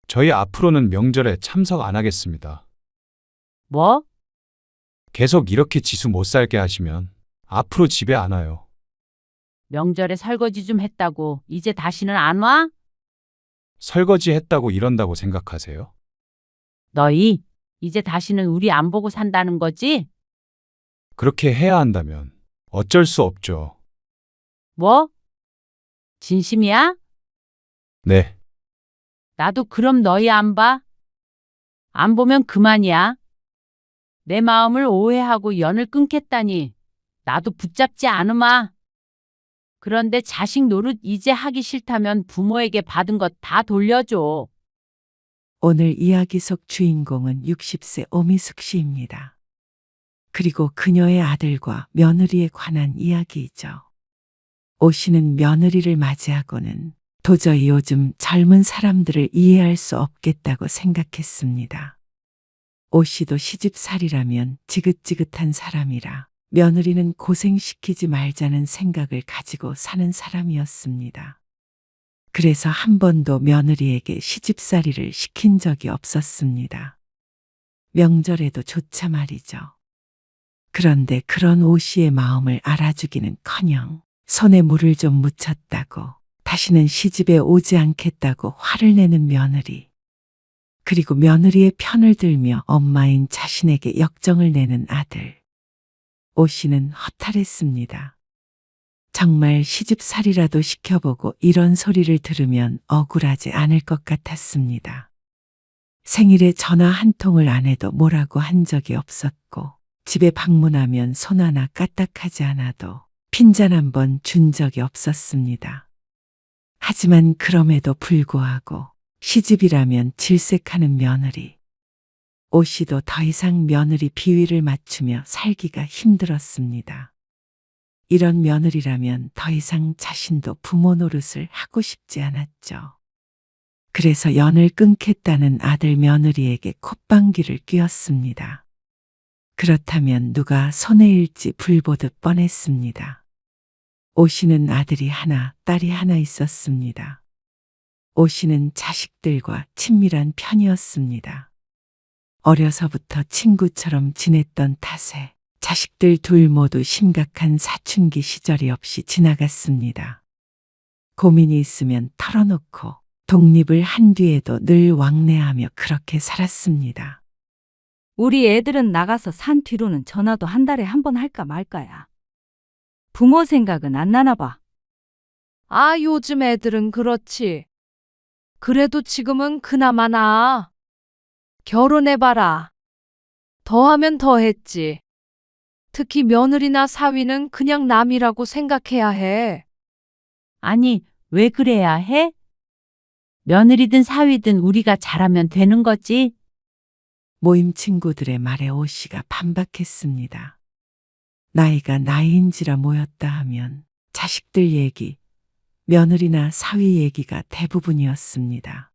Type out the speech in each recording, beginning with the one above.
저희 앞으로는 명절에 참석 안 하겠습니다. 뭐? 계속 이렇게 지수 못 살게 하시면 앞으로 집에 안 와요. 명절에 설거지 좀 했다고 이제 다시는 안 와? 설거지 했다고 이런다고 생각하세요? 너희 이제 다시는 우리 안 보고 산다는 거지? 그렇게 해야 한다면 어쩔 수 없죠. 뭐? 진심이야? 네, 나도 그럼 너희 안 봐? 안 보면 그만이야. 내 마음을 오해하고 연을 끊겠다니 나도 붙잡지 않으마. 그런데 자식 노릇 이제 하기 싫다면 부모에게 받은 것 다 돌려줘. 오늘 이야기 속 주인공은 60세 오미숙 씨입니다. 그리고 그녀의 아들과 며느리에 관한 이야기이죠. 오 씨는 며느리를 맞이하고는 도저히 요즘 젊은 사람들을 이해할 수 없겠다고 생각했습니다. 오 씨도 시집살이라면 지긋지긋한 사람이라 며느리는 고생시키지 말자는 생각을 가지고 사는 사람이었습니다. 그래서 한 번도 며느리에게 시집살이를 시킨 적이 없었습니다. 명절에도 조차 말이죠. 그런데 그런 오 씨의 마음을 알아주기는커녕 손에 물을 좀 묻혔다고 다시는 시집에 오지 않겠다고 화를 내는 며느리. 그리고 며느리의 편을 들며 엄마인 자신에게 역정을 내는 아들. 오 씨는 허탈했습니다. 정말 시집살이라도 시켜보고 이런 소리를 들으면 억울하지 않을 것 같았습니다. 생일에 전화 한 통을 안 해도 뭐라고 한 적이 없었고 집에 방문하면 손 하나 까딱하지 않아도 핀잔 한 번 준 적이 없었습니다. 하지만 그럼에도 불구하고 시집이라면 질색하는 며느리. 오 씨도 더 이상 며느리 비위를 맞추며 살기가 힘들었습니다. 이런 며느리라면 더 이상 자신도 부모 노릇을 하고 싶지 않았죠. 그래서 연을 끊겠다는 아들 며느리에게 콧방귀를 뀌었습니다. 그렇다면 누가 손에 일지 불보듯 뻔했습니다. 오 씨는 아들이 하나, 딸이 하나 있었습니다. 오 씨는 자식들과 친밀한 편이었습니다. 어려서부터 친구처럼 지냈던 탓에 자식들 둘 모두 심각한 사춘기 시절이 없이 지나갔습니다. 고민이 있으면 털어놓고 독립을 한 뒤에도 늘 왕래하며 그렇게 살았습니다. 우리 애들은 나가서 산 뒤로는 전화도 한 달에 한 번 할까 말까야. 부모 생각은 안 나나 봐. 아, 요즘 애들은 그렇지. 그래도 지금은 그나마 나아. 결혼해봐라. 더하면 더했지. 특히 며느리나 사위는 그냥 남이라고 생각해야 해. 아니, 왜 그래야 해? 며느리든 사위든 우리가 잘하면 되는 거지. 모임 친구들의 말에 오 씨가 반박했습니다. 나이가 나이인지라 모였다 하면 자식들 얘기, 며느리나 사위 얘기가 대부분이었습니다.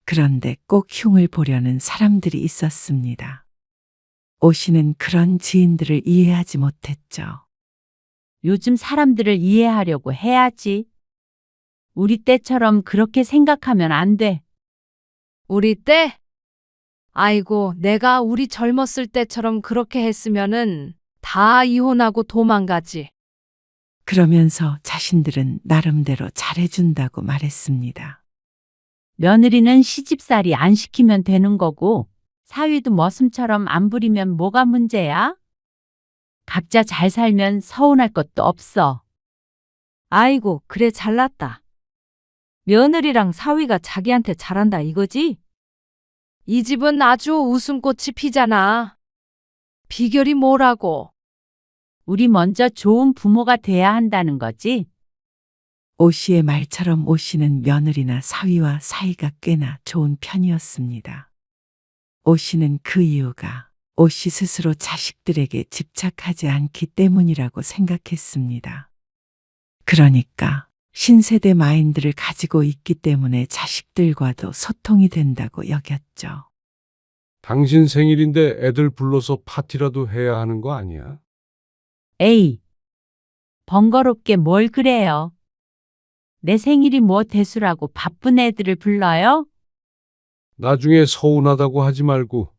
그런데 꼭 흉을 보려는 사람들이 있었습니다. 오 씨는 그런 지인들을 이해하지 못했죠. 요즘 사람들을 이해하려고 해야지. 우리 때처럼 그렇게 생각하면 안 돼. 우리 때? 아이고, 내가 우리 젊었을 때처럼 그렇게 했으면은 다 이혼하고 도망가지. 그러면서 자신들은 나름대로 잘해준다고 말했습니다. 며느리는 시집살이 안 시키면 되는 거고 사위도 머슴처럼 안 부리면 뭐가 문제야? 각자 잘 살면 서운할 것도 없어. 아이고, 그래 잘났다. 며느리랑 사위가 자기한테 잘한다 이거지? 이 집은 아주 웃음꽃이 피잖아. 비결이 뭐라고? 우리 먼저 좋은 부모가 돼야 한다는 거지. 오 씨의 말처럼 오 씨는 며느리나 사위와 사이가 꽤나 좋은 편이었습니다. 오 씨는 그 이유가 오 씨 스스로 자식들에게 집착하지 않기 때문이라고 생각했습니다. 그러니까 신세대 마인드를 가지고 있기 때문에 자식들과도 소통이 된다고 여겼죠. 당신 생일인데 애들 불러서 파티라도 해야 하는 거 아니야? 에이, 번거롭게 뭘 그래요. 내 생일이 뭐 대수라고 바쁜 애들을 불러요? 나중에 서운하다고 하지 말고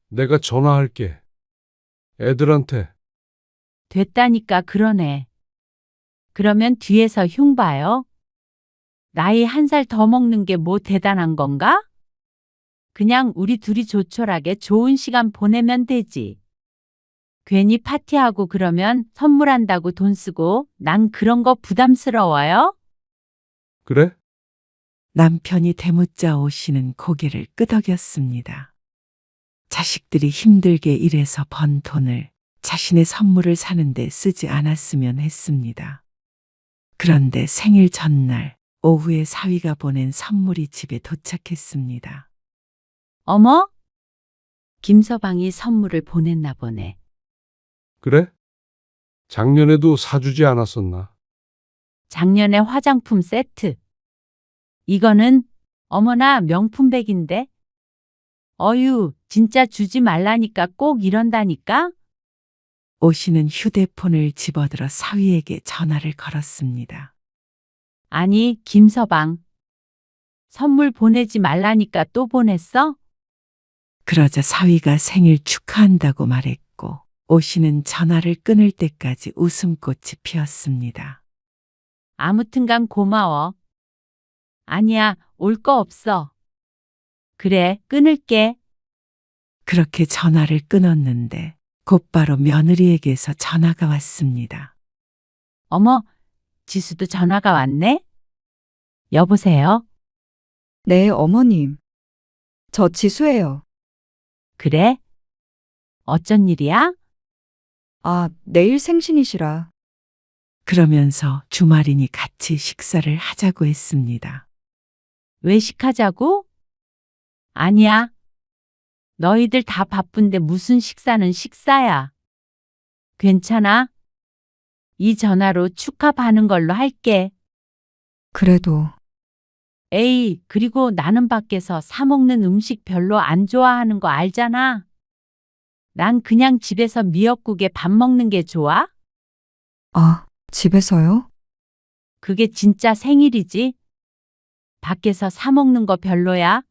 내가 전화할게. 애들한테. 됐다니까 그러네. 그러면 뒤에서 흉 봐요? 나이 1살 더 먹는 게 뭐 대단한 건가? 그냥 우리 둘이 조촐하게 좋은 시간 보내면 되지. 괜히 파티하고 그러면 선물한다고 돈 쓰고 난 그런 거 부담스러워요? 그래? 남편이 대묻자 오씨는 고개를 끄덕였습니다. 자식들이 힘들게 일해서 번 돈을 자신의 선물을 사는데 쓰지 않았으면 했습니다. 그런데 생일 전날 오후에 사위가 보낸 선물이 집에 도착했습니다. 어머? 김서방이 선물을 보냈나 보네. 그래? 작년에도 사주지 않았었나? 작년에 화장품 세트. 이거는 어머나 명품백인데? 어유, 진짜 주지 말라니까 꼭 이런다니까? 오씨는 휴대폰을 집어들어 사위에게 전화를 걸었습니다. 아니, 김서방. 선물 보내지 말라니까 또 보냈어? 그러자 사위가 생일 축하한다고 말했고 오씨는 전화를 끊을 때까지 웃음꽃이 피었습니다. 아무튼간 고마워. 아니야, 올 거 없어. 그래, 끊을게. 그렇게 전화를 끊었는데 곧바로 며느리에게서 전화가 왔습니다. 어머, 지수도 전화가 왔네? 여보세요? 네, 어머님. 저 지수예요. 그래? 어쩐 일이야? 아, 내일 생신이시라. 그러면서 주말이니 같이 식사를 하자고 했습니다. 외식하자고? 아니야. 너희들 다 바쁜데 무슨 식사는 식사야. 괜찮아? 이 전화로 축하 받는 걸로 할게. 그래도 에이, 그리고 나는 밖에서 사 먹는 음식 별로 안 좋아하는 거 알잖아. 난 그냥 집에서 미역국에 밥 먹는 게 좋아? 아, 집에서요? 그게 진짜 생일이지. 밖에서 사 먹는 거 별로야.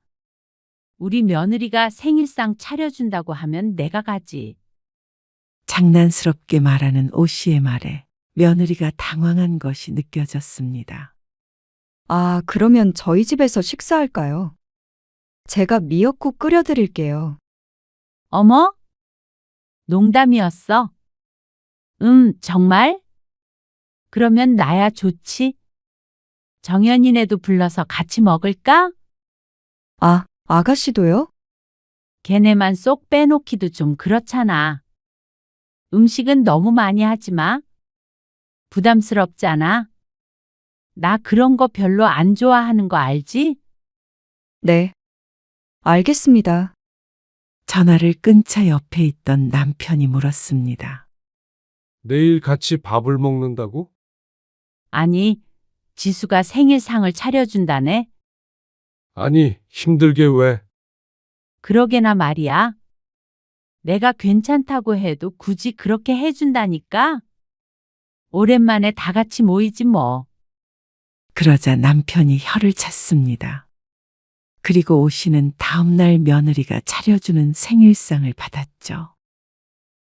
우리 며느리가 생일상 차려준다고 하면 내가 가지. 장난스럽게 말하는 오씨의 말에 며느리가 당황한 것이 느껴졌습니다. 아, 그러면 저희 집에서 식사할까요? 제가 미역국 끓여드릴게요. 어머? 농담이었어. 정말? 그러면 나야 좋지. 정연이네도 불러서 같이 먹을까? 아, 아가씨도요? 걔네만 쏙 빼놓기도 좀 그렇잖아. 음식은 너무 많이 하지 마. 부담스럽잖아. 나 그런 거 별로 안 좋아하는 거 알지? 네. 알겠습니다. 전화를 끊자 옆에 있던 남편이 물었습니다. 내일 같이 밥을 먹는다고? 아니, 지수가 생일상을 차려준다네. 아니, 힘들게 왜? 그러게나 말이야. 내가 괜찮다고 해도 굳이 그렇게 해준다니까? 오랜만에 다 같이 모이지 뭐. 그러자 남편이 혀를 찼습니다. 그리고 오씨는 다음날 며느리가 차려주는 생일상을 받았죠.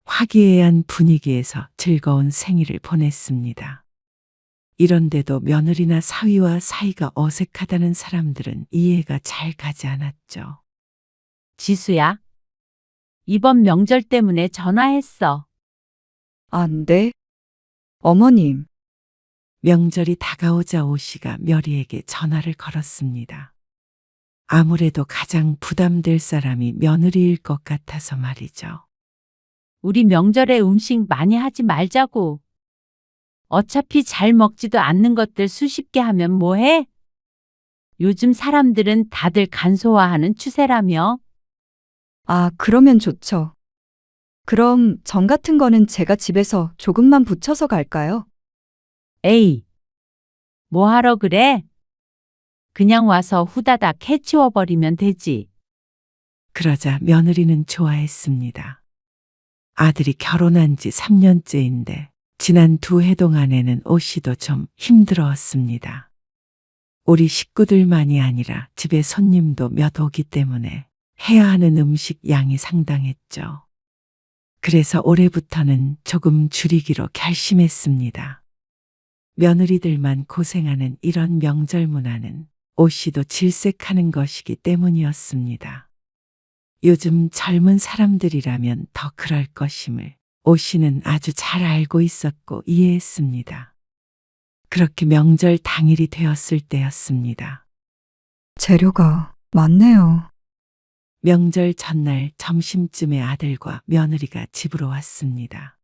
화기애애한 분위기에서 즐거운 생일을 보냈습니다. 이런데도 며느리나 사위와 사이가 어색하다는 사람들은 이해가 잘 가지 않았죠. 지수야, 이번 명절 때문에 전화했어. 아, 네. 어머님, 명절이 다가오자 오씨가 며리에게 전화를 걸었습니다. 아무래도 가장 부담될 사람이 며느리일 것 같아서 말이죠. 우리 명절에 음식 많이 하지 말자고. 어차피 잘 먹지도 않는 것들 수십 개 하면 뭐해? 요즘 사람들은 다들 간소화하는 추세라며. 아, 그러면 좋죠. 그럼 전 같은 거는 제가 집에서 조금만 부쳐서 갈까요? 에이, 뭐 하러 그래? 그냥 와서 후다닥 해치워버리면 되지. 그러자 며느리는 좋아했습니다. 아들이 결혼한 지 3년째인데 지난 2해 동안에는 오씨도 좀 힘들어왔습니다. 우리 식구들만이 아니라 집에 손님도 몇 오기 때문에 해야 하는 음식 양이 상당했죠. 그래서 올해부터는 조금 줄이기로 결심했습니다. 며느리들만 고생하는 이런 명절 문화는 오씨도 질색하는 것이기 때문이었습니다. 요즘 젊은 사람들이라면 더 그럴 것임을 오씨는 아주 잘 알고 있었고 이해했습니다. 그렇게 명절 당일이 되었을 때였습니다. 재료가 많네요. 명절 전날 점심쯤에 아들과 며느리가 집으로 왔습니다.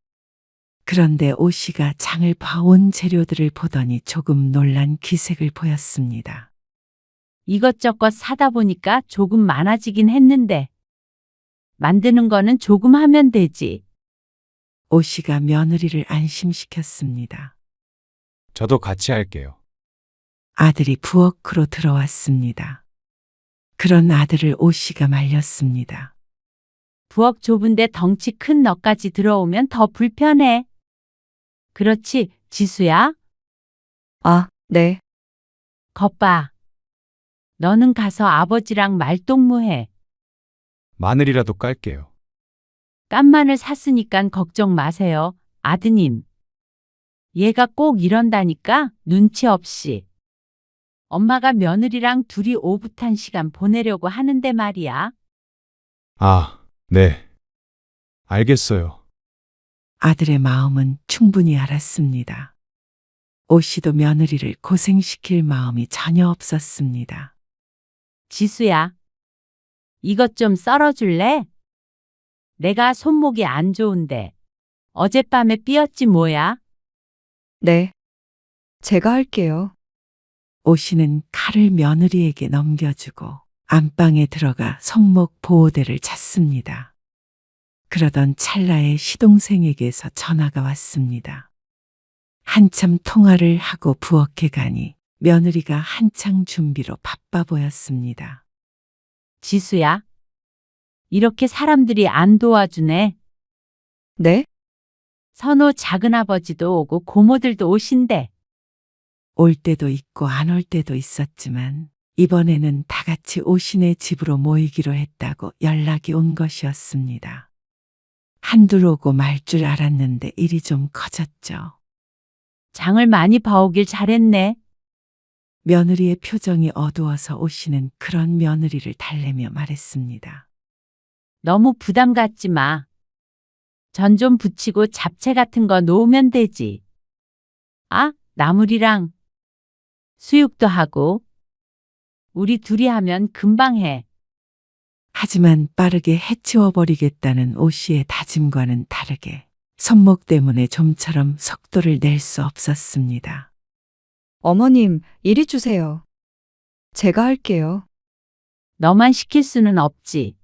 그런데 오씨가 장을 봐온 재료들을 보더니 조금 놀란 기색을 보였습니다. 이것저것 사다 보니까 조금 많아지긴 했는데 만드는 거는 조금 하면 되지. 오씨가 며느리를 안심시켰습니다. 저도 같이 할게요. 아들이 부엌으로 들어왔습니다. 그런 아들을 오씨가 말렸습니다. 부엌 좁은데 덩치 큰 너까지 들어오면 더 불편해. 그렇지, 지수야? 아, 네. 겉봐. 너는 가서 아버지랑 말동무해. 마늘이라도 깔게요. 깐 마늘 샀으니깐 걱정 마세요, 아드님. 얘가 꼭 이런다니까, 눈치 없이. 엄마가 며느리랑 둘이 오붓한 시간 보내려고 하는데 말이야. 아, 네. 알겠어요. 아들의 마음은 충분히 알았습니다. 오씨도 며느리를 고생시킬 마음이 전혀 없었습니다. 지수야, 이것 좀 썰어줄래? 내가 손목이 안 좋은데 어젯밤에 삐었지 뭐야? 네. 제가 할게요. 오씨는 칼을 며느리에게 넘겨주고 안방에 들어가 손목 보호대를 찾습니다. 그러던 찰나에 시동생에게서 전화가 왔습니다. 한참 통화를 하고 부엌에 가니 며느리가 한창 준비로 바빠 보였습니다. 지수야, 이렇게 사람들이 안 도와주네. 네? 선호 작은아버지도 오고 고모들도 오신대. 올 때도 있고 안 올 때도 있었지만 이번에는 다 같이 오신의 집으로 모이기로 했다고 연락이 온 것이었습니다. 한둘 오고 말 줄 알았는데 일이 좀 커졌죠. 장을 많이 봐오길 잘했네. 며느리의 표정이 어두워서 오씨는 그런 며느리를 달래며 말했습니다. 너무 부담 갖지 마. 전 좀 붙이고 잡채 같은 거 놓으면 되지. 아, 나물이랑 수육도 하고. 우리 둘이 하면 금방 해. 하지만 빠르게 해치워버리겠다는 오씨의 다짐과는 다르게 손목 때문에 좀처럼 속도를 낼 수 없었습니다. 어머님, 이리 주세요. 제가 할게요. 너만 시킬 수는 없지.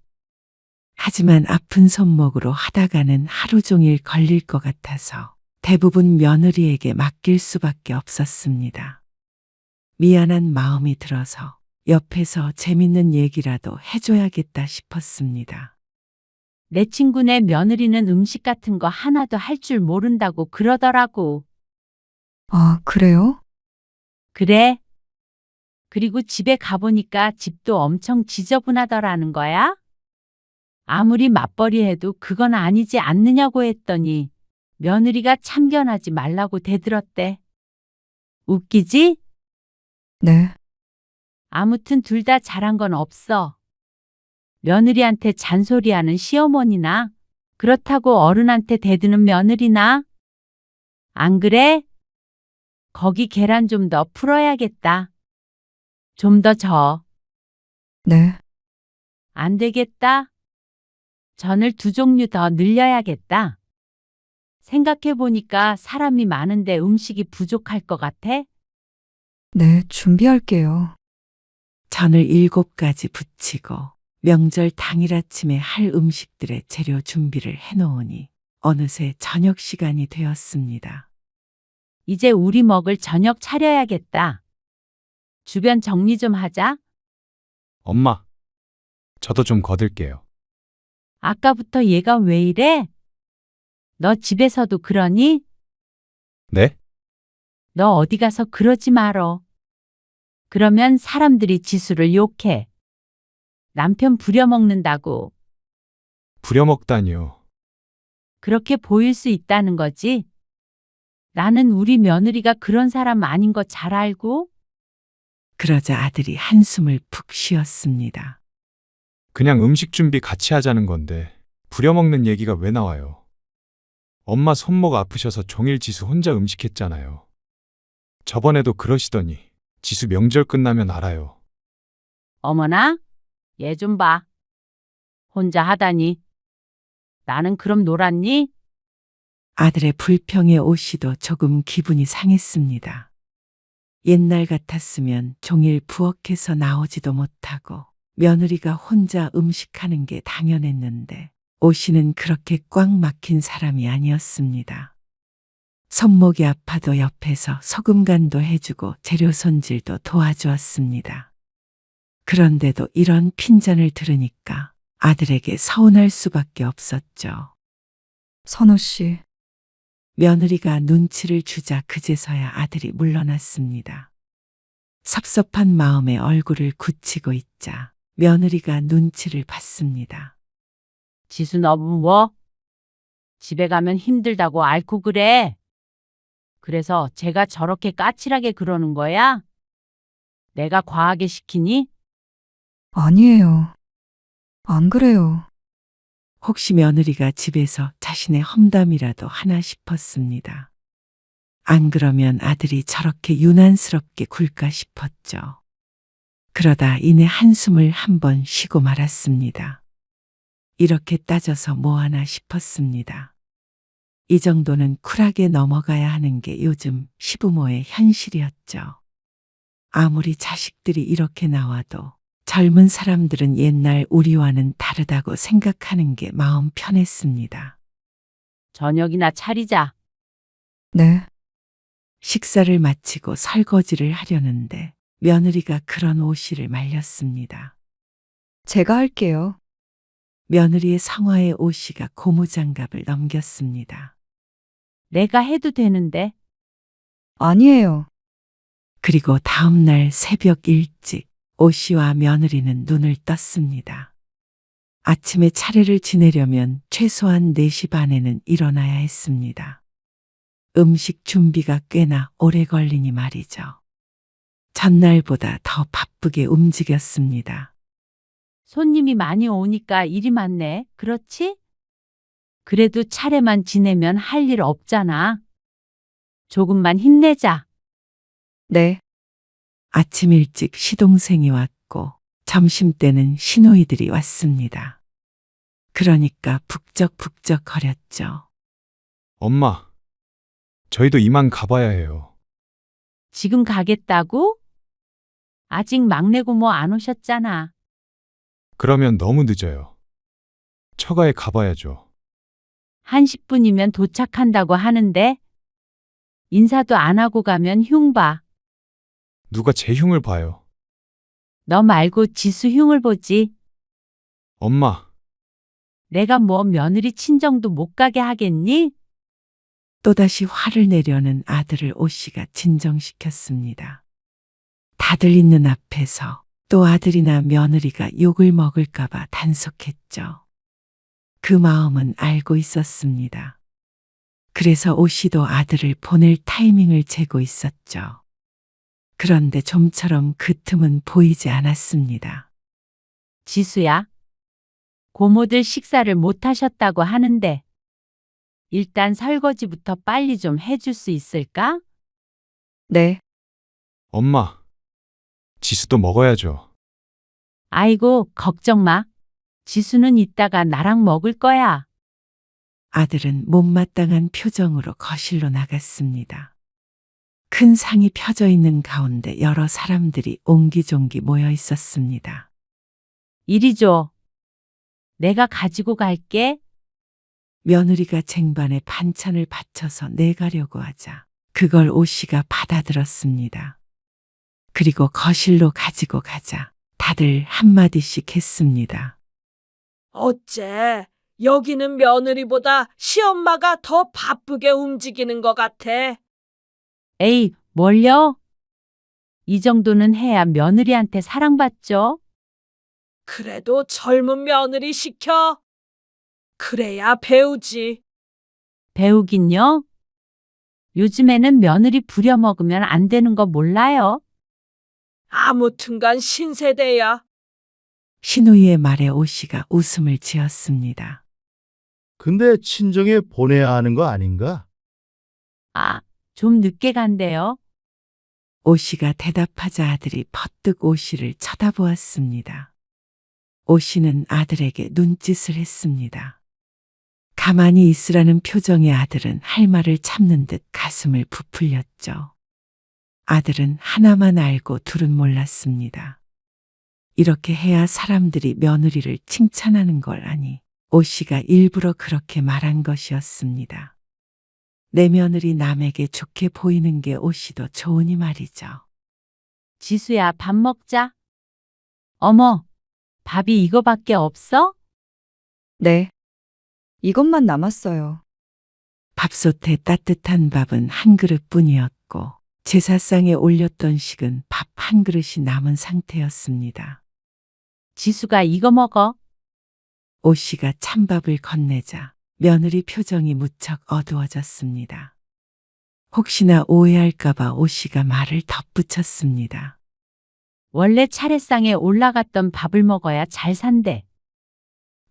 하지만 아픈 손목으로 하다가는 하루 종일 걸릴 것 같아서 대부분 며느리에게 맡길 수밖에 없었습니다. 미안한 마음이 들어서 옆에서 재밌는 얘기라도 해줘야겠다 싶었습니다. 내 친구네 며느리는 음식 같은 거 하나도 할 줄 모른다고 그러더라고. 아, 그래요? 그래? 그리고 집에 가보니까 집도 엄청 지저분하더라는 거야? 아무리 맞벌이 해도 그건 아니지 않느냐고 했더니 며느리가 참견하지 말라고 대들었대. 웃기지? 네. 아무튼 둘 다 잘한 건 없어. 며느리한테 잔소리하는 시어머니나 그렇다고 어른한테 대드는 며느리나. 안 그래? 거기 계란 좀 더 풀어야겠다. 좀 더 저. 네. 안 되겠다. 전을 2종류 더 늘려야겠다. 생각해보니까 사람이 많은데 음식이 부족할 것 같아? 네, 준비할게요. 전을 7가지 부치고 명절 당일 아침에 할 음식들의 재료 준비를 해놓으니 어느새 저녁 시간이 되었습니다. 이제 우리 먹을 저녁 차려야겠다. 주변 정리 좀 하자. 엄마, 저도 좀 거들게요. 아까부터 얘가 왜 이래? 너 집에서도 그러니? 네? 너 어디 가서 그러지 말어. 그러면 사람들이 지수를 욕해. 남편 부려먹는다고. 부려먹다니요. 그렇게 보일 수 있다는 거지. 나는 우리 며느리가 그런 사람 아닌 거 잘 알고. 그러자 아들이 한숨을 푹 쉬었습니다. 그냥 음식 준비 같이 하자는 건데 부려먹는 얘기가 왜 나와요? 엄마 손목 아프셔서 종일 지수 혼자 음식했잖아요. 저번에도 그러시더니 지수 명절 끝나면 알아요. 어머나, 얘 좀 봐. 혼자 하다니. 나는 그럼 놀았니? 아들의 불평에 오씨도 조금 기분이 상했습니다. 옛날 같았으면 종일 부엌에서 나오지도 못하고 며느리가 혼자 음식하는 게 당연했는데 오씨는 그렇게 꽉 막힌 사람이 아니었습니다. 손목이 아파도 옆에서 소금간도 해주고 재료 손질도 도와주었습니다. 그런데도 이런 핀잔을 들으니까 아들에게 서운할 수밖에 없었죠. 선우 씨, 며느리가 눈치를 주자 그제서야 아들이 물러났습니다. 섭섭한 마음에 얼굴을 굳히고 있자 며느리가 눈치를 봤습니다. 지수 너 뭐? 집에 가면 힘들다고 앓고 그래. 그래서 제가 저렇게 까칠하게 그러는 거야? 내가 과하게 시키니? 아니에요. 안 그래요. 혹시 며느리가 집에서 자신의 험담이라도 하나 싶었습니다. 안 그러면 아들이 저렇게 유난스럽게 굴까 싶었죠. 그러다 이내 한숨을 한번 쉬고 말았습니다. 이렇게 따져서 뭐하나 싶었습니다. 이 정도는 쿨하게 넘어가야 하는 게 요즘 시부모의 현실이었죠. 아무리 자식들이 이렇게 나와도 젊은 사람들은 옛날 우리와는 다르다고 생각하는 게 마음 편했습니다. 저녁이나 차리자. 네, 식사를 마치고 설거지를 하려는데 며느리가 그런 오씨를 말렸습니다. 제가 할게요. 며느리의 성화에 오씨가 고무장갑을 넘겼습니다. 내가 해도 되는데. 아니에요. 그리고 다음 날 새벽 일찍 오씨와 며느리는 눈을 떴습니다. 아침에 차례를 지내려면 최소한 4시 반에는 일어나야 했습니다. 음식 준비가 꽤나 오래 걸리니 말이죠. 전날보다 더 바쁘게 움직였습니다. 손님이 많이 오니까 일이 많네. 그렇지? 그래도 차례만 지내면 할 일 없잖아. 조금만 힘내자. 네, 아침 일찍 시동생이 왔고 점심때는 시노이들이 왔습니다. 그러니까 북적북적 거렸죠. 엄마, 저희도 이만 가봐야 해요. 지금 가겠다고? 아직 막내 고모 안 오셨잖아. 그러면 너무 늦어요. 처가에 가봐야죠. 한 10분이면 도착한다고 하는데 인사도 안 하고 가면 흉 봐. 누가 제 흉을 봐요. 너 말고 지수 흉을 보지. 엄마, 내가 뭐 며느리 친정도 못 가게 하겠니? 또다시 화를 내려는 아들을 오씨가 진정시켰습니다. 다들 있는 앞에서 또 아들이나 며느리가 욕을 먹을까봐 단속했죠. 그 마음은 알고 있었습니다. 그래서 오씨도 아들을 보낼 타이밍을 재고 있었죠. 그런데 좀처럼 그 틈은 보이지 않았습니다. 지수야, 고모들 식사를 못 하셨다고 하는데 일단 설거지부터 빨리 좀 해줄 수 있을까? 네, 엄마, 지수도 먹어야죠. 아이고, 걱정 마. 지수는 이따가 나랑 먹을 거야. 아들은 못마땅한 표정으로 거실로 나갔습니다. 큰 상이 펴져 있는 가운데 여러 사람들이 옹기종기 모여 있었습니다. 이리 줘. 내가 가지고 갈게. 며느리가 쟁반에 반찬을 받쳐서 내가려고 하자 그걸 오씨가 받아들었습니다. 그리고 거실로 가지고 가자 다들 한마디씩 했습니다. 어째 여기는 며느리보다 시엄마가 더 바쁘게 움직이는 것 같아. 에이, 뭘요? 이 정도는 해야 며느리한테 사랑받죠? 그래도 젊은 며느리 시켜. 그래야 배우지. 배우긴요? 요즘에는 며느리 부려먹으면 안 되는 거 몰라요? 아무튼간 신세대야. 신우이의 말에 오씨가 웃음을 지었습니다. 근데 친정에 보내야 하는 거 아닌가? 아, 좀 늦게 간대요. 오씨가 대답하자 아들이 퍼뜩 오씨를 쳐다보았습니다. 오씨는 아들에게 눈짓을 했습니다. 가만히 있으라는 표정의 아들은 할 말을 참는 듯 가슴을 부풀렸죠. 아들은 하나만 알고 둘은 몰랐습니다. 이렇게 해야 사람들이 며느리를 칭찬하는 걸 아니, 오씨가 일부러 그렇게 말한 것이었습니다. 내 며느리 남에게 좋게 보이는 게 오씨도 좋으니 말이죠. 지수야, 밥 먹자. 어머, 밥이 이거밖에 없어? 네. 이것만 남았어요. 밥솥에 따뜻한 밥은 한 그릇뿐이었고 제사상에 올렸던 식은 밥 한 그릇이 남은 상태였습니다. 지수가 이거 먹어. 오씨가 찬밥을 건네자 며느리 표정이 무척 어두워졌습니다. 혹시나 오해할까봐 오씨가 말을 덧붙였습니다. 원래 차례상에 올라갔던 밥을 먹어야 잘 산대.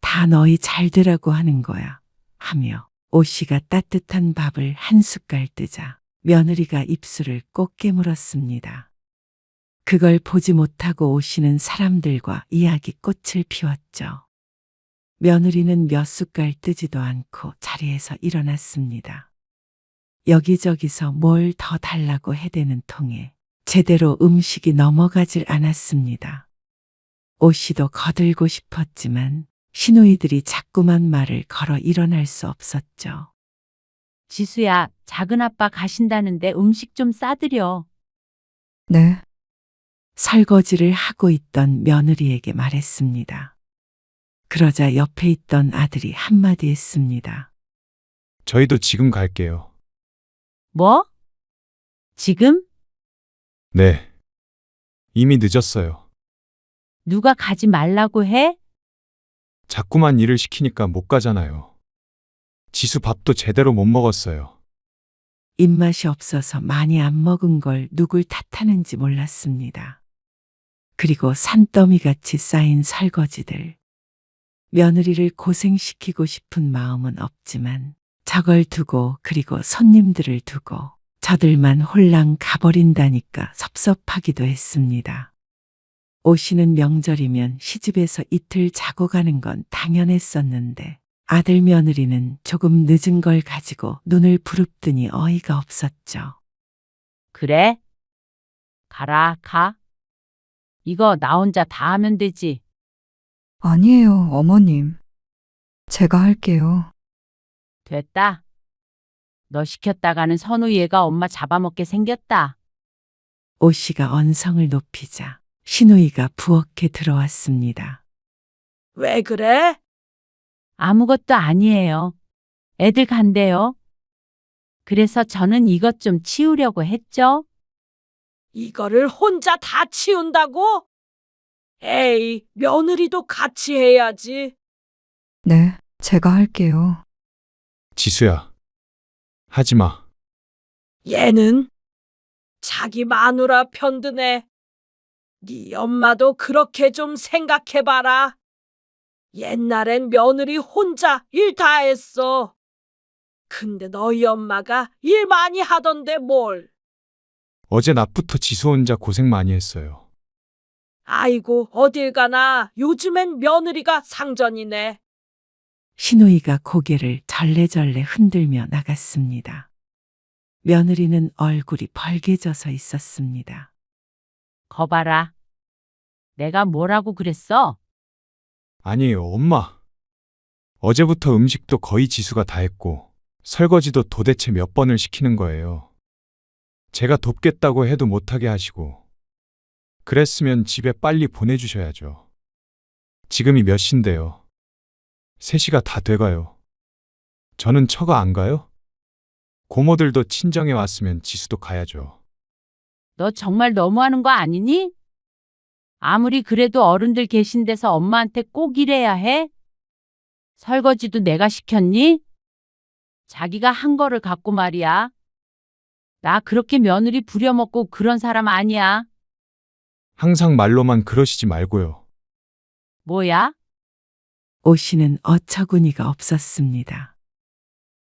다 너희 잘 되라고 하는 거야 하며 오씨가 따뜻한 밥을 한 숟갈 뜨자 며느리가 입술을 꼭 깨물었습니다. 그걸 보지 못하고 오씨는 사람들과 이야기꽃을 피웠죠. 며느리는 몇 숟갈 뜨지도 않고 자리에서 일어났습니다. 여기저기서 뭘 더 달라고 해대는 통에 제대로 음식이 넘어가질 않았습니다. 오씨도 거들고 싶었지만 시누이들이 자꾸만 말을 걸어 일어날 수 없었죠. 지수야, 작은아빠 가신다는데 음식 좀 싸드려. 네. 설거지를 하고 있던 며느리에게 말했습니다. 그러자 옆에 있던 아들이 한마디 했습니다. 저희도 지금 갈게요. 뭐? 지금? 네. 이미 늦었어요. 누가 가지 말라고 해? 자꾸만 일을 시키니까 못 가잖아요. 지수 밥도 제대로 못 먹었어요. 입맛이 없어서 많이 안 먹은 걸 누굴 탓하는지 몰랐습니다. 그리고 산더미같이 쌓인 설거지들. 며느리를 고생시키고 싶은 마음은 없지만 저걸 두고 그리고 손님들을 두고 저들만 홀랑 가버린다니까 섭섭하기도 했습니다. 오시는 명절이면 시집에서 이틀 자고 가는 건 당연했었는데 아들 며느리는 조금 늦은 걸 가지고 눈을 부릅뜨니 어이가 없었죠. 그래? 가라, 가. 이거 나 혼자 다 하면 되지. 아니에요, 어머님. 제가 할게요. 됐다. 너 시켰다가는 선우얘가 엄마 잡아먹게 생겼다. 오씨가 언성을 높이자 신우이가 부엌에 들어왔습니다. 왜 그래? 아무것도 아니에요. 애들 간대요. 그래서 저는 이것 좀 치우려고 했죠. 이거를 혼자 다 치운다고? 에이, 며느리도 같이 해야지. 네, 제가 할게요. 지수야. 하지 마. 얘는 자기 마누라 편드네. 네 엄마도 그렇게 좀 생각해봐라. 옛날엔 며느리 혼자 일 다 했어. 근데 너희 엄마가 일 많이 하던데 뭘. 어제 낮부터 지수 혼자 고생 많이 했어요. 아이고, 어딜 가나 요즘엔 며느리가 상전이네. 신우이가 고개를 절레절레 흔들며 나갔습니다. 며느리는 얼굴이 벌개져서 있었습니다. 거봐라. 내가 뭐라고 그랬어? 아니에요, 엄마. 어제부터 음식도 거의 지수가 다 했고 설거지도 도대체 몇 번을 시키는 거예요. 제가 돕겠다고 해도 못하게 하시고 그랬으면 집에 빨리 보내주셔야죠. 지금이 몇 시인데요. 3시가 다 돼가요. 저는 처가 안 가요? 고모들도 친정에 왔으면 지수도 가야죠. 너 정말 너무하는 거 아니니? 아무리 그래도 어른들 계신 데서 엄마한테 꼭 이래야 해? 설거지도 내가 시켰니? 자기가 한 거를 갖고 말이야. 나 그렇게 며느리 부려먹고 그런 사람 아니야. 항상 말로만 그러시지 말고요. 뭐야? 오씨는 어처구니가 없었습니다.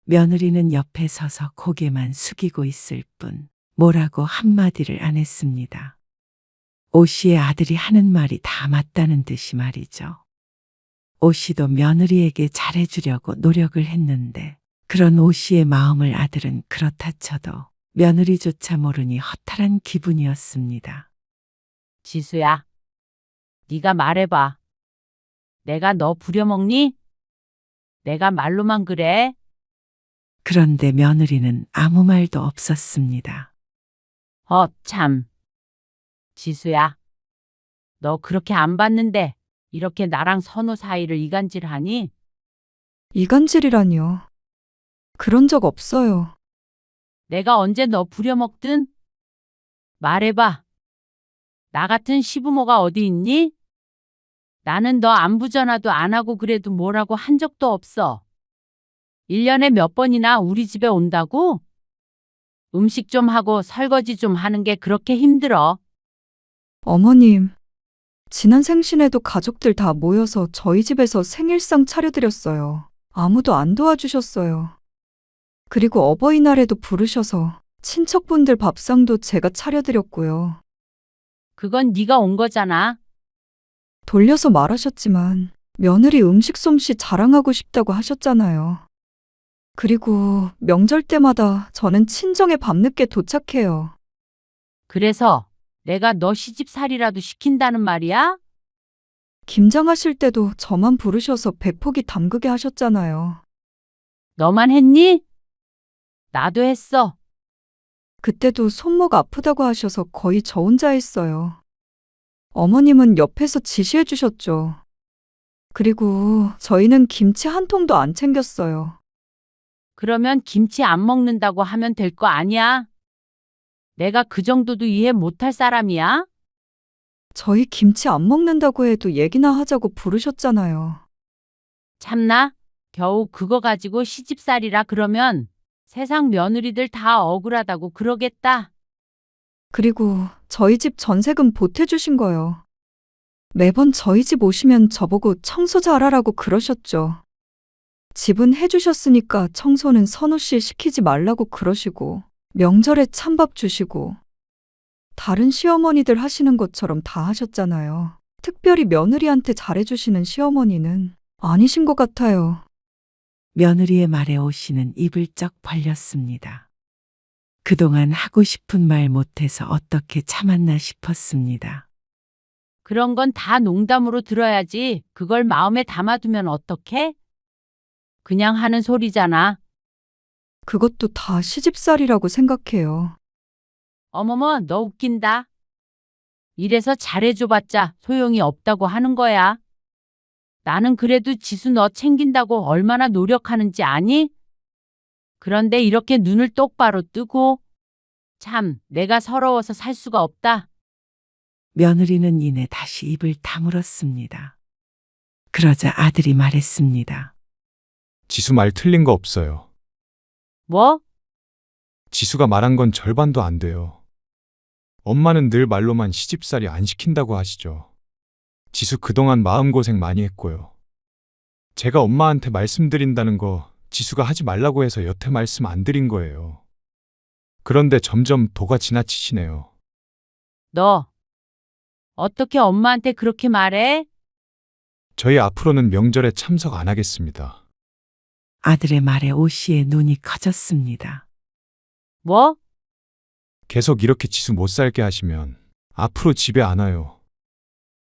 며느리는 옆에 서서 고개만 숙이고 있을 뿐 뭐라고 한마디를 안 했습니다. 오씨의 아들이 하는 말이 다 맞다는 듯이 말이죠. 오씨도 며느리에게 잘해주려고 노력을 했는데 그런 오씨의 마음을 아들은 그렇다 쳐도 며느리조차 모르니 허탈한 기분이었습니다. 지수야, 네가 말해봐. 내가 너 부려먹니? 내가 말로만 그래? 그런데 며느리는 아무 말도 없었습니다. 참. 지수야, 너 그렇게 안 봤는데 이렇게 나랑 선우 사이를 이간질하니? 이간질이라니요. 그런 적 없어요. 내가 언제 너 부려먹든? 말해봐. 나 같은 시부모가 어디 있니? 나는 너 안부 전화도 안 하고 그래도 뭐라고 한 적도 없어. 1년에 몇 번이나 우리 집에 온다고? 음식 좀 하고 설거지 좀 하는 게 그렇게 힘들어. 어머님, 지난 생신에도 가족들 다 모여서 저희 집에서 생일상 차려드렸어요. 아무도 안 도와주셨어요. 그리고 어버이날에도 부르셔서 친척분들 밥상도 제가 차려드렸고요. 그건 네가 온 거잖아. 돌려서 말하셨지만 며느리 음식 솜씨 자랑하고 싶다고 하셨잖아요. 그리고 명절 때마다 저는 친정에 밤늦게 도착해요. 그래서 내가 너 시집살이라도 시킨다는 말이야? 김장하실 때도 저만 부르셔서 배포기 담그게 하셨잖아요. 너만 했니? 나도 했어. 그때도 손목 아프다고 하셔서 거의 저 혼자 했어요. 어머님은 옆에서 지시해 주셨죠. 그리고 저희는 김치 한 통도 안 챙겼어요. 그러면 김치 안 먹는다고 하면 될 거 아니야? 내가 그 정도도 이해 못할 사람이야? 저희 김치 안 먹는다고 해도 얘기나 하자고 부르셨잖아요. 참나? 겨우 그거 가지고 시집살이라 그러면 세상 며느리들 다 억울하다고 그러겠다. 그리고 저희 집 전세금 보태주신 거요. 매번 저희 집 오시면 저보고 청소 잘하라고 그러셨죠. 집은 해주셨으니까 청소는 선우 씨 시키지 말라고 그러시고 명절에 찬밥 주시고 다른 시어머니들 하시는 것처럼 다 하셨잖아요. 특별히 며느리한테 잘해주시는 시어머니는 아니신 것 같아요. 며느리의 말에 오씨는 입을 쩍 벌렸습니다. 그동안 하고 싶은 말 못해서 어떻게 참았나 싶었습니다. 그런 건 다 농담으로 들어야지. 그걸 마음에 담아두면 어떡해? 그냥 하는 소리잖아. 그것도 다 시집살이라고 생각해요. 어머머, 너 웃긴다. 이래서 잘해줘봤자 소용이 없다고 하는 거야. 나는 그래도 지수 너 챙긴다고 얼마나 노력하는지 아니? 그런데 이렇게 눈을 똑바로 뜨고 참 내가 서러워서 살 수가 없다. 며느리는 이내 다시 입을 다물었습니다. 그러자 아들이 말했습니다. 지수 말 틀린 거 없어요. 뭐? 지수가 말한 건 절반도 안 돼요. 엄마는 늘 말로만 시집살이 안 시킨다고 하시죠. 지수 그동안 마음고생 많이 했고요. 제가 엄마한테 말씀드린다는 거 지수가 하지 말라고 해서 여태 말씀 안 드린 거예요. 그런데 점점 도가 지나치시네요. 너 어떻게 엄마한테 그렇게 말해? 저희 앞으로는 명절에 참석 안 하겠습니다. 아들의 말에 오씨의 눈이 커졌습니다. 뭐? 계속 이렇게 지수 못 살게 하시면 앞으로 집에 안 와요.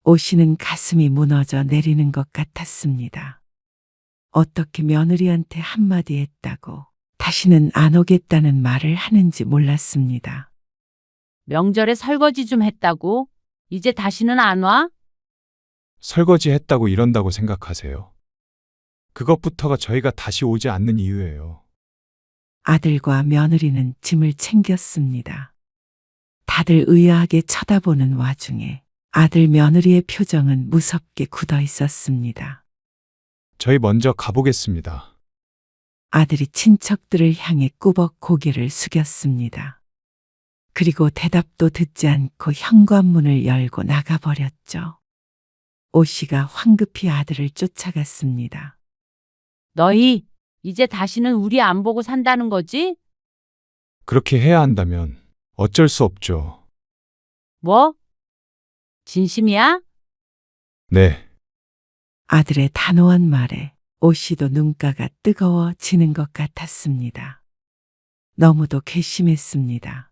오씨는 가슴이 무너져 내리는 것 같았습니다. 어떻게 며느리한테 한마디 했다고 다시는 안 오겠다는 말을 하는지 몰랐습니다. 명절에 설거지 좀 했다고? 이제 다시는 안 와? 설거지 했다고 이런다고 생각하세요? 그것부터가 저희가 다시 오지 않는 이유예요. 아들과 며느리는 짐을 챙겼습니다. 다들 의아하게 쳐다보는 와중에 아들 며느리의 표정은 무섭게 굳어 있었습니다. 저희 먼저 가보겠습니다. 아들이 친척들을 향해 꾸벅 고개를 숙였습니다. 그리고 대답도 듣지 않고 현관문을 열고 나가버렸죠. 오 씨가 황급히 아들을 쫓아갔습니다. 너희 이제 다시는 우리 안 보고 산다는 거지? 그렇게 해야 한다면 어쩔 수 없죠. 뭐? 진심이야? 네. 아들의 단호한 말에 오 씨도 눈가가 뜨거워지는 것 같았습니다. 너무도 괘씸했습니다.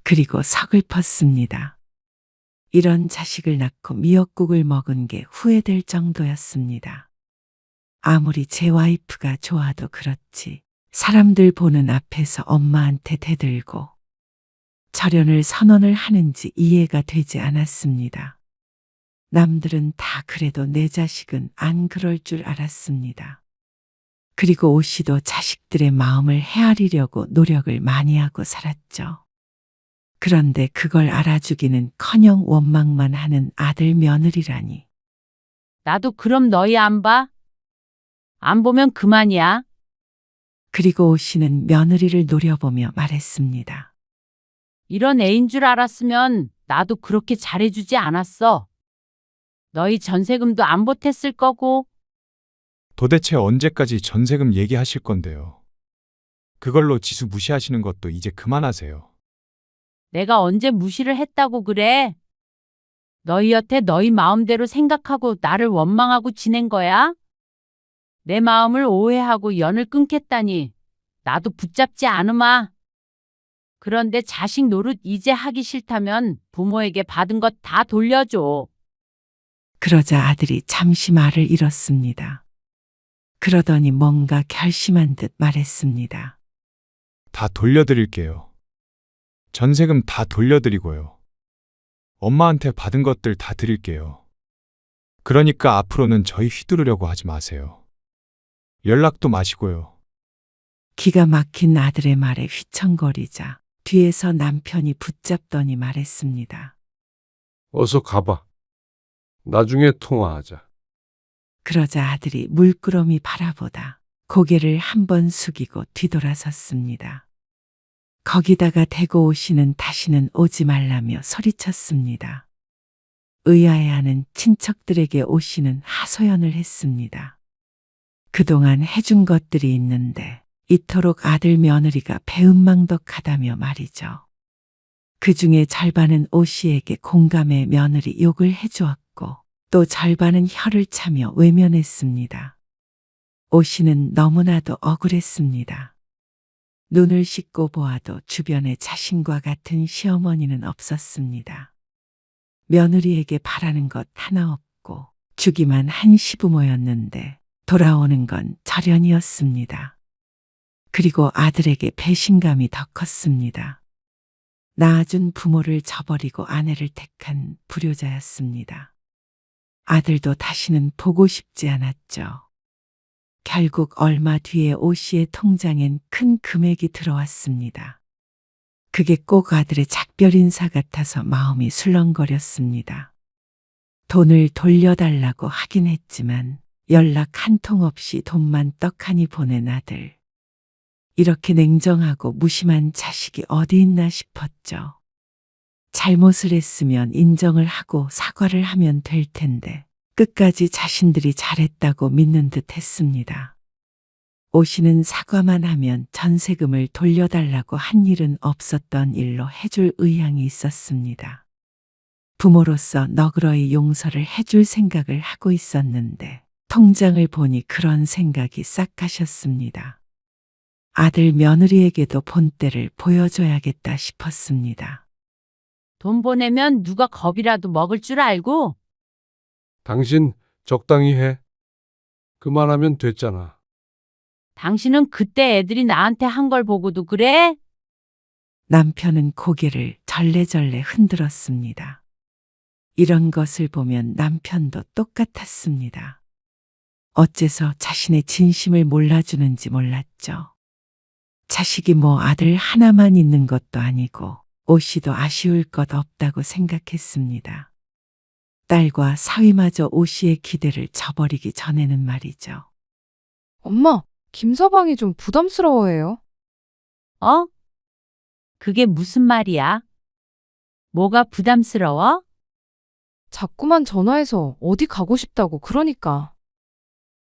그리고 서글펐습니다. 이런 자식을 낳고 미역국을 먹은 게 후회될 정도였습니다. 아무리 제 와이프가 좋아도 그렇지 사람들 보는 앞에서 엄마한테 대들고 절연을 선언을 하는지 이해가 되지 않았습니다. 남들은 다 그래도 내 자식은 안 그럴 줄 알았습니다. 그리고 오 씨도 자식들의 마음을 헤아리려고 노력을 많이 하고 살았죠. 그런데 그걸 알아주기는커녕 원망만 하는 아들 며느리라니. 나도 그럼 너희 안 봐? 안 보면 그만이야. 그리고 오 씨는 며느리를 노려보며 말했습니다. 이런 애인 줄 알았으면 나도 그렇게 잘해주지 않았어. 너희 전세금도 안 보탰을 거고. 도대체 언제까지 전세금 얘기하실 건데요? 그걸로 지수 무시하시는 것도 이제 그만하세요. 내가 언제 무시를 했다고 그래? 너희 여태 너희 마음대로 생각하고 나를 원망하고 지낸 거야? 내 마음을 오해하고 연을 끊겠다니 나도 붙잡지 않으마. 그런데 자식 노릇 이제 하기 싫다면 부모에게 받은 것 다 돌려줘. 그러자 아들이 잠시 말을 잃었습니다. 그러더니 뭔가 결심한 듯 말했습니다. 다 돌려드릴게요. 전세금 다 돌려드리고요. 엄마한테 받은 것들 다 드릴게요. 그러니까 앞으로는 저희 휘두르려고 하지 마세요. 연락도 마시고요. 기가 막힌 아들의 말에 휘청거리자 뒤에서 남편이 붙잡더니 말했습니다. 어서 가봐. 나중에 통화하자. 그러자 아들이 물끄러미 바라보다 고개를 한번 숙이고 뒤돌아섰습니다. 거기다가 대고 오시는 다시는 오지 말라며 소리쳤습니다. 의아해하는 친척들에게 오시는 하소연을 했습니다. 그동안 해준 것들이 있는데 이토록 아들 며느리가 배은망덕하다며 말이죠. 그 중에 절반은 오 씨에게 공감해 며느리 욕을 해주었고 또 절반은 혀를 차며 외면했습니다. 오 씨는 너무나도 억울했습니다. 눈을 씻고 보아도 주변에 자신과 같은 시어머니는 없었습니다. 며느리에게 바라는 것 하나 없고 주기만 한 시부모였는데 돌아오는 건 절연이었습니다. 그리고 아들에게 배신감이 더 컸습니다. 낳아준 부모를 저버리고 아내를 택한 불효자였습니다. 아들도 다시는 보고 싶지 않았죠. 결국 얼마 뒤에 오 씨의 통장엔 큰 금액이 들어왔습니다. 그게 꼭 아들의 작별 인사 같아서 마음이 술렁거렸습니다. 돈을 돌려달라고 하긴 했지만 연락 한 통 없이 돈만 떡하니 보낸 아들. 이렇게 냉정하고 무심한 자식이 어디 있나 싶었죠. 잘못을 했으면 인정을 하고 사과를 하면 될 텐데 끝까지 자신들이 잘했다고 믿는 듯 했습니다. 오 씨는 사과만 하면 전세금을 돌려달라고 한 일은 없었던 일로 해줄 의향이 있었습니다. 부모로서 너그러이 용서를 해줄 생각을 하고 있었는데 통장을 보니 그런 생각이 싹 가셨습니다. 아들 며느리에게도 본때를 보여줘야겠다 싶었습니다. 돈 보내면 누가 겁이라도 먹을 줄 알고? 당신 적당히 해. 그만하면 됐잖아. 당신은 그때 애들이 나한테 한 걸 보고도 그래? 남편은 고개를 절레절레 흔들었습니다. 이런 것을 보면 남편도 똑같았습니다. 어째서 자신의 진심을 몰라주는지 몰랐죠. 자식이 뭐 아들 하나만 있는 것도 아니고 오 씨도 아쉬울 것 없다고 생각했습니다. 딸과 사위마저 오 씨의 기대를 저버리기 전에는 말이죠. 엄마, 김서방이 좀 부담스러워해요. 어? 그게 무슨 말이야? 뭐가 부담스러워? 자꾸만 전화해서 어디 가고 싶다고 그러니까.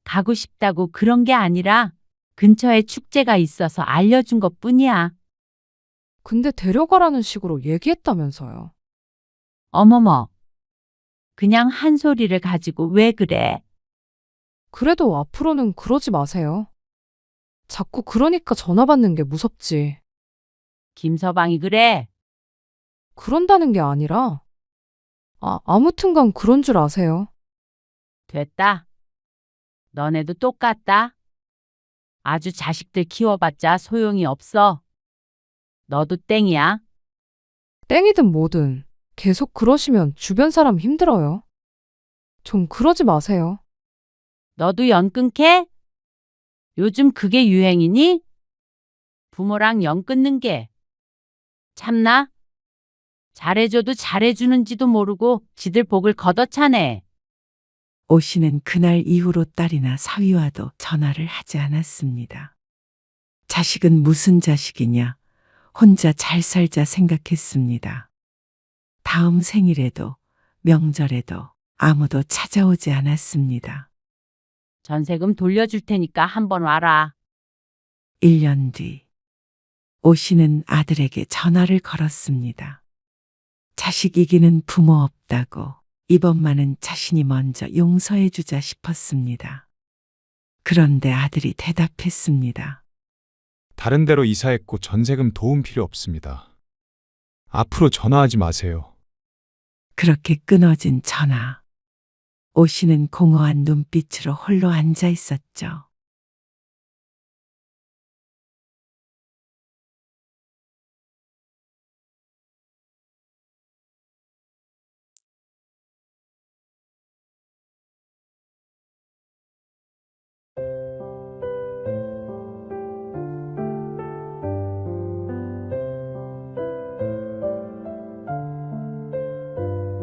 가고 싶다고 그런 게 아니라 근처에 축제가 있어서 알려준 것 뿐이야. 근데 데려가라는 식으로 얘기했다면서요. 어머머. 그냥 한 소리를 가지고 왜 그래? 그래도 앞으로는 그러지 마세요. 자꾸 그러니까 전화 받는 게 무섭지. 김서방이 그래? 그런다는 게 아니라. 아무튼간 그런 줄 아세요. 됐다. 너네도 똑같다. 아주 자식들 키워봤자 소용이 없어. 너도 땡이야. 땡이든 뭐든 계속 그러시면 주변 사람 힘들어요. 좀 그러지 마세요. 너도 연 끊게? 요즘 그게 유행이니? 부모랑 연 끊는 게. 참나? 잘해줘도 잘해주는지도 모르고 지들 복을 걷어차네. 오 씨는 그날 이후로 딸이나 사위와도 전화를 하지 않았습니다. 자식은 무슨 자식이냐? 혼자 잘 살자 생각했습니다. 다음 생일에도 명절에도 아무도 찾아오지 않았습니다. 전세금 돌려줄 테니까 한번 와라. 1년 뒤, 오 씨는 아들에게 전화를 걸었습니다. 자식 이기는 부모 없다고 이번만은 자신이 먼저 용서해 주자 싶었습니다. 그런데 아들이 대답했습니다. 다른 데로 이사했고 전세금 도움 필요 없습니다. 앞으로 전화하지 마세요. 그렇게 끊어진 전화. 오 씨는 공허한 눈빛으로 홀로 앉아 있었죠.